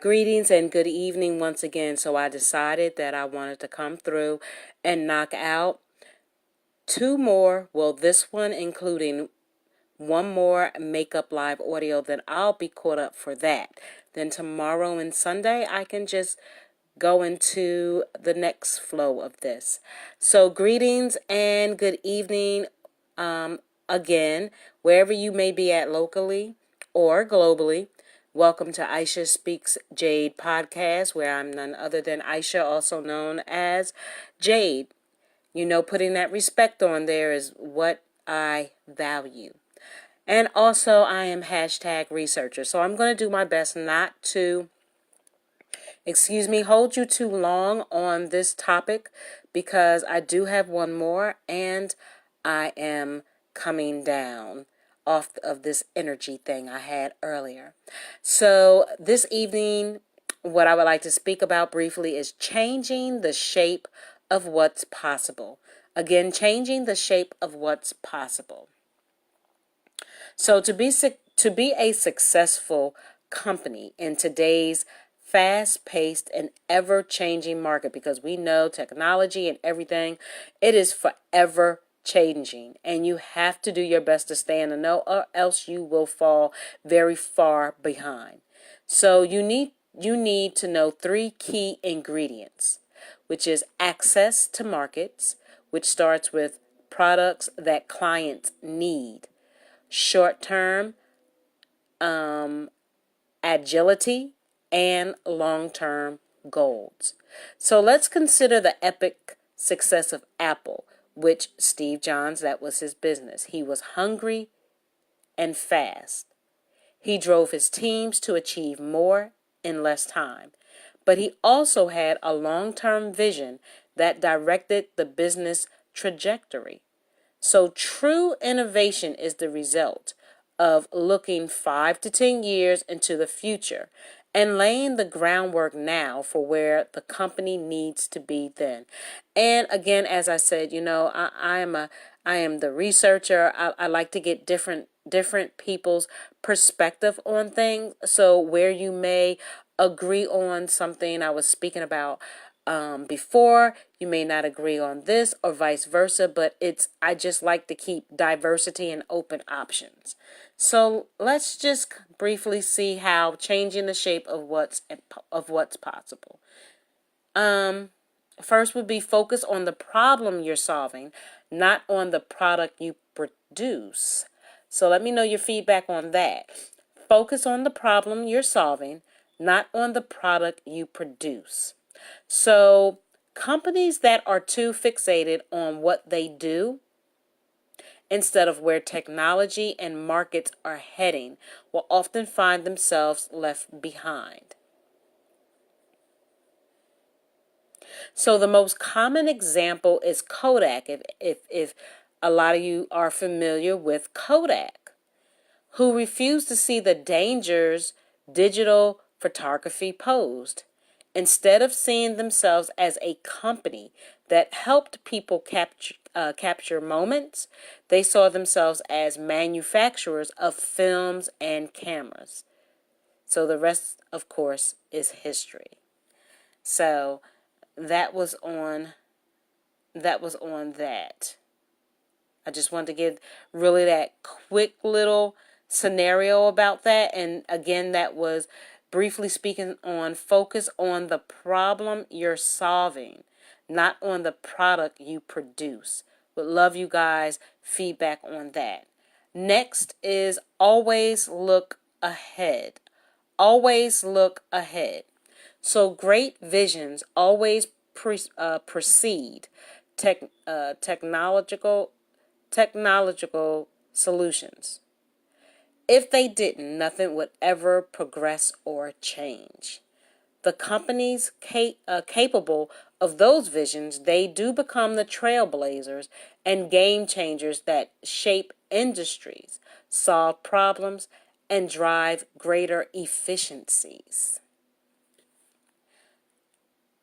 Greetings and good evening once again. So I decided that I wanted to come through and knock out two more, well, this one including one more makeup live audio, then I'll be caught up for that. Then tomorrow and Sunday I can just go into the next flow of this. So greetings and good evening again, wherever you may be at locally or globally. Welcome to Aisha Speaks Jade podcast, where I'm none other than Aisha, also known as Jade. You know, putting that respect on there is what I value. And also, I am hashtag researcher. So I'm going to do my best not to, hold you too long on this topic, because I do have one more and I am coming down off of this energy thing I had earlier. So this evening, what I would like to speak about briefly is changing the shape of what's possible. Again, changing the shape of what's possible. So to be a successful company in today's fast-paced and ever-changing market, because we know technology and everything, it is forever changing, and you have to do your best to stay in the know, or else you will fall very far behind. So you need to know three key ingredients, which is access to markets, which starts with products that clients need, short-term agility, and long-term goals. So let's consider the epic success of Apple, which Steve Jobs, that was his business. He was hungry and fast. He drove his teams to achieve more in less time. But he also had a long-term vision that directed the business trajectory. So true innovation is the result of looking 5 to 10 years into the future and laying the groundwork now for where the company needs to be then. And again, as I said, I am the researcher. I like to get different people's perspective on things. So where you may agree on something I was speaking about before, you may not agree on this, or vice versa, but I just like to keep diversity and open options. So let's just briefly see how changing the shape of what's possible. First would be focus on the problem you're solving, not on the product you produce. So let me know your feedback on that. Focus on the problem you're solving, not on the product you produce. So companies that are too fixated on what they do instead of where technology and markets are heading will often find themselves left behind. So the most common example is Kodak, if a lot of you are familiar with Kodak, who refused to see the dangers digital photography posed. Instead of seeing themselves as a company that helped people capture moments, they saw themselves as manufacturers of films and cameras. So the rest, of course, is history. So that was on that. I just wanted to give really that quick little scenario about that. And again, that was briefly speaking on focus on the problem you're solving, not on the product you produce. Would love you guys' feedback on that. Next is always look ahead. Always look ahead. So great visions always precede technological solutions. If they didn't, nothing would ever progress or change. The companies capable of those visions, they do become the trailblazers and game changers that shape industries, solve problems, and drive greater efficiencies.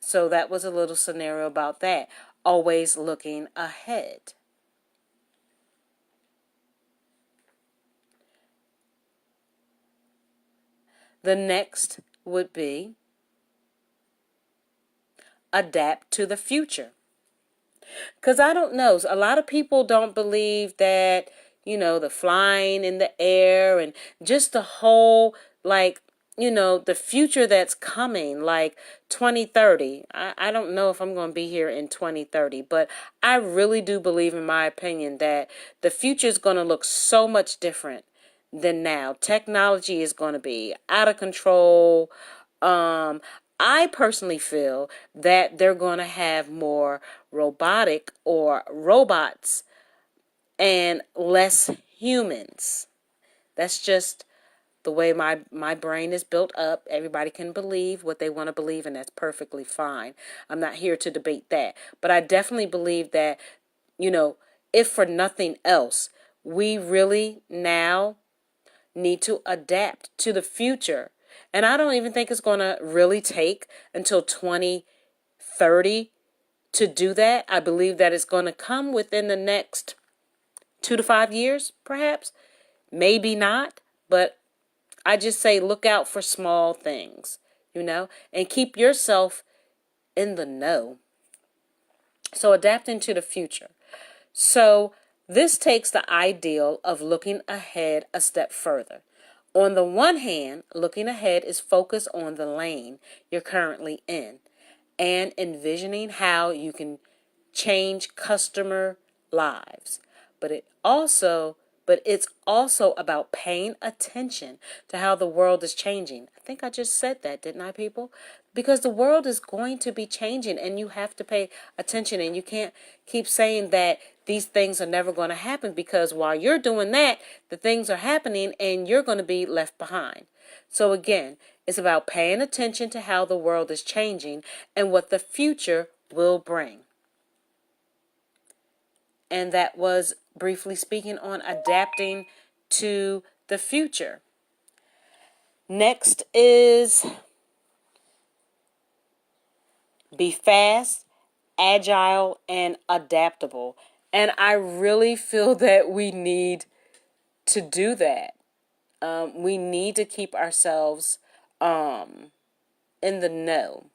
So that was a little scenario about that. Always looking ahead. The next would be adapt to the future. Because I don't know, a lot of people don't believe that, the flying in the air and just the whole, like, the future that's coming, like 2030. I don't know if I'm going to be here in 2030, but I really do believe, in my opinion, that the future is going to look so much different than now. Technology is going to be out of control. I personally feel that they're going to have more robotic or robots and less humans. That's just the way my brain is built up. Everybody can believe what they want to believe, and that's perfectly fine. I'm not here to debate that. But I definitely believe that, if for nothing else, we really now need to adapt to the future. And I don't even think it's going to really take until 2030 to do that. I believe that it's going to come within the next 2 to 5 years, perhaps. Maybe not, but I just say look out for small things, and keep yourself in the know. So adapting to the future. So this takes the ideal of looking ahead a step further. On the one hand, looking ahead is focused on the lane you're currently in and envisioning how you can change customer lives. But it's also about paying attention to how the world is changing. I think I just said that, didn't I, people? Because the world is going to be changing and you have to pay attention, and you can't keep saying that these things are never going to happen, because while you're doing that, the things are happening and you're going to be left behind. So again, it's about paying attention to how the world is changing and what the future will bring. And that was briefly speaking on adapting to the future. Next is be fast, agile, and adaptable. And I really feel that we need to do that. We need to keep ourselves in the know.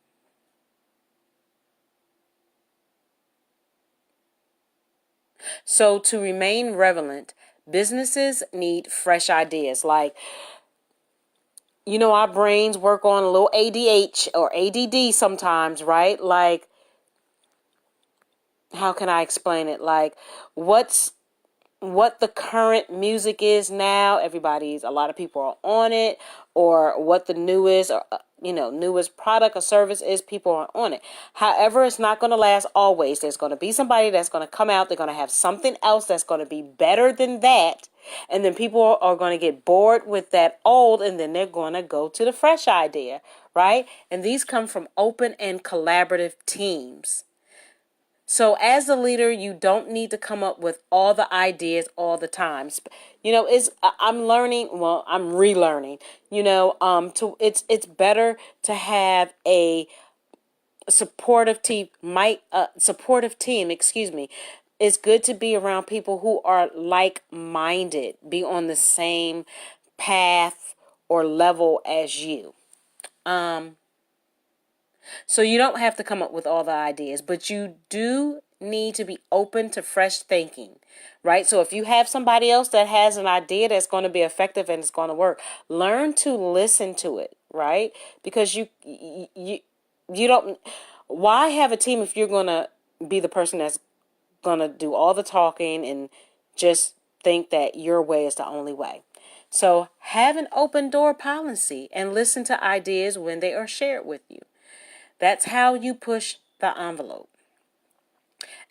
So to remain relevant, businesses need fresh ideas. Like, our brains work on a little ADH or ADD sometimes, right? Like, how can I explain it? Like, what the current music is now. A lot of people are on it, or what the newest or newest product or service is, people are on it. However, it's not going to last always. There's going to be somebody that's going to come out, they're going to have something else that's going to be better than that, and then people are going to get bored with that old, and then they're going to go to the fresh idea, right? And these come from open and collaborative teams. So as a leader, you don't need to come up with all the ideas all the time. I'm learning. Well, I'm relearning. It's better to have a supportive team. Supportive team. Excuse me. It's good to be around people who are like-minded, be on the same path or level as you. So you don't have to come up with all the ideas, but you do need to be open to fresh thinking, right? So if you have somebody else that has an idea that's going to be effective and it's going to work, learn to listen to it, right? Because you don't, why have a team if you're going to be the person that's going to do all the talking and just think that your way is the only way? So have an open door policy and listen to ideas when they are shared with you. That's how you push the envelope.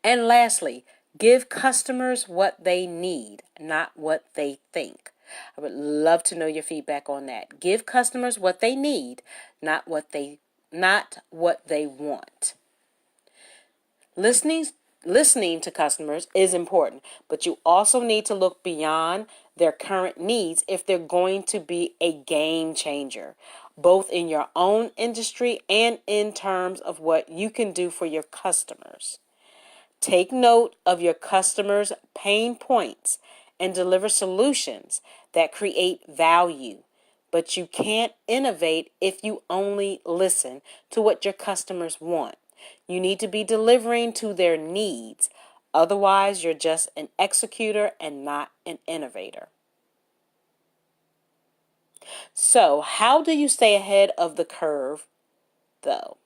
And lastly, give customers what they need, not what they think. I would love to know your feedback on that. Give customers what they need, not what they want. Listening to customers is important, but you also need to look beyond their current needs if they're going to be a game changer, both in your own industry and in terms of what you can do for your customers. Take note of your customers' pain points and deliver solutions that create value. but you can't innovate if you only listen to what your customers want. You need to be delivering to their needs. Otherwise, you're just an executor and not an innovator. So, how do you stay ahead of the curve, though?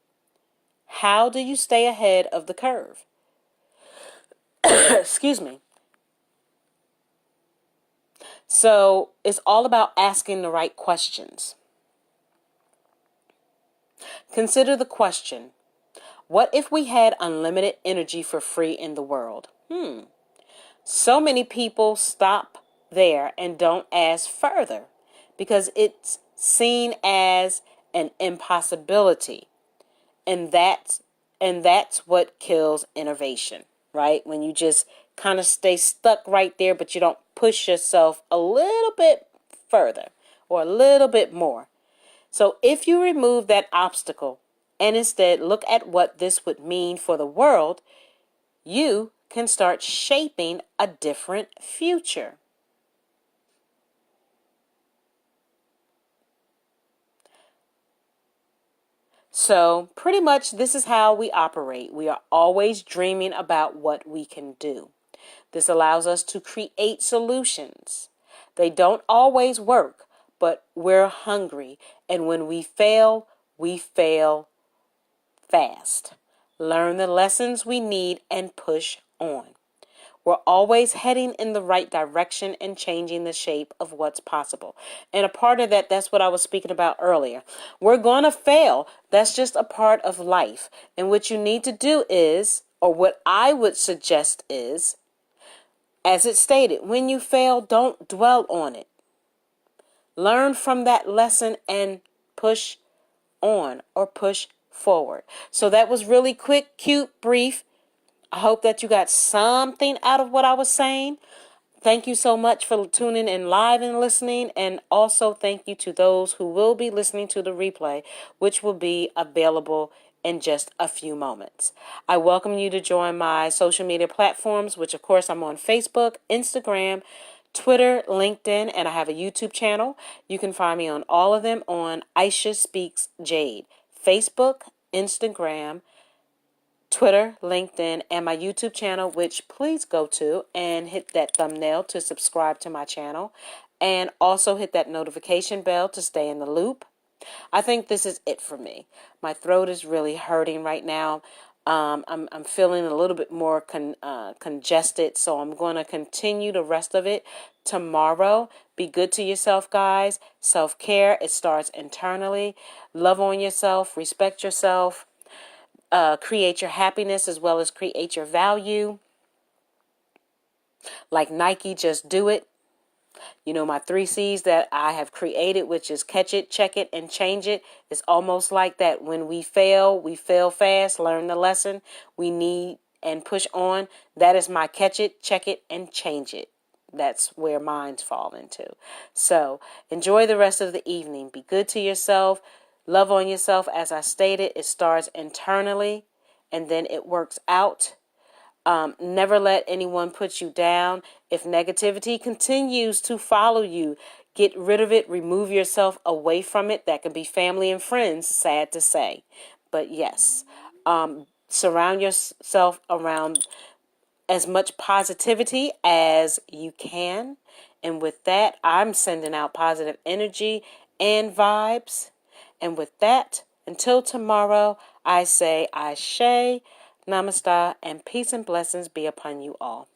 How do you stay ahead of the curve? Excuse me. So, it's all about asking the right questions. Consider the question, what if we had unlimited energy for free in the world? So many people stop there and don't ask further because it's seen as an impossibility. And that's what kills innovation, right? When you just kind of stay stuck right there, but you don't push yourself a little bit further or a little bit more. So if you remove that obstacle and instead look at what this would mean for the world, you can start shaping a different future. So pretty much this is how we operate. We are always dreaming about what we can do. This allows us to create solutions. They don't always work, but we're hungry. And when we fail fast. Learn the lessons we need and push on. We're always heading in the right direction and changing the shape of what's possible. And a part of that's what I was speaking about earlier. We're going to fail. That's just a part of life. And what you need to do is, or what I would suggest is, as it stated, when you fail, don't dwell on it. Learn from that lesson and push on or push forward. So that was really quick, cute, brief. I hope that you got something out of what I was saying. Thank you so much for tuning in live and listening. And also thank you to those who will be listening to the replay, which will be available in just a few moments. I welcome you to join my social media platforms, which of course I'm on Facebook, Instagram, Twitter, LinkedIn, and I have a YouTube channel. You can find me on all of them on Aisha Speaks Jade. Facebook, Instagram, Twitter, LinkedIn, and my YouTube channel, which please go to and hit that thumbnail to subscribe to my channel. And also hit that notification bell to stay in the loop. I think this is it for me. My throat is really hurting right now. I'm feeling a little bit more congested, so I'm going to continue the rest of it tomorrow. Be good to yourself, guys. Self-care, it starts internally. Love on yourself, respect yourself, create your happiness as well as create your value. Like Nike, just do it. You know, my 3 C's that I have created, which is catch it, check it, and change it. It's almost like that. When we fail fast, learn the lesson we need and push on. That is my catch it, check it, and change it. That's where minds fall into. So enjoy the rest of the evening. Be good to yourself. Love on yourself. As I stated, it starts internally and then it works out. Never let anyone put you down. If negativity continues to follow you, get rid of it. Remove yourself away from it. That can be family and friends, sad to say. But yes, surround yourself around as much positivity as you can. And with that, I'm sending out positive energy and vibes. And with that, until tomorrow, I say Ashe, Namaste, and peace and blessings be upon you all.